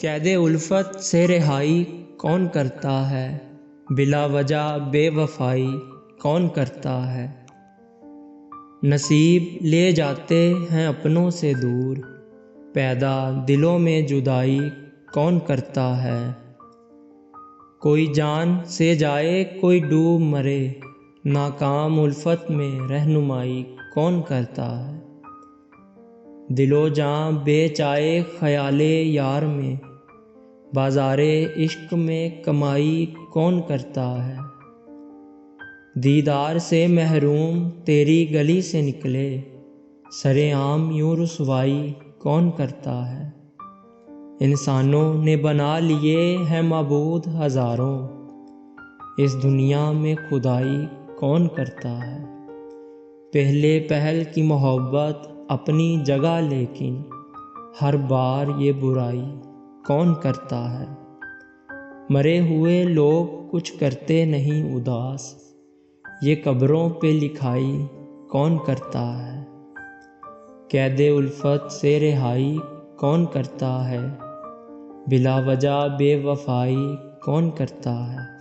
कैदे उल्फत से रिहाई कौन करता है, बिला वजह बेवफाई कौन करता है। नसीब ले जाते हैं अपनों से दूर, पैदा दिलों में जुदाई कौन करता है। कोई जान से जाए कोई डूब मरे, नाकाम उल्फत में रहनुमाई कौन करता है। दिलो जां बेचाए ख़याले यार में, बाज़ारे इश्क में कमाई कौन करता है। दीदार से महरूम तेरी गली से निकले, सरेआम यूं रुसवाई कौन करता है। इंसानों ने बना लिए हैं माबूद हज़ारों, इस दुनिया में खुदाई कौन करता है। पहले पहल की मोहब्बत अपनी जगह, लेकिन हर बार ये बुराई कौन करता है। मरे हुए लोग कुछ करते नहीं उदास, ये कब्रों पे लिखाई कौन करता है। कैदे उल्फत से रिहाई कौन करता है, बिला वजह बेवफाई कौन करता है।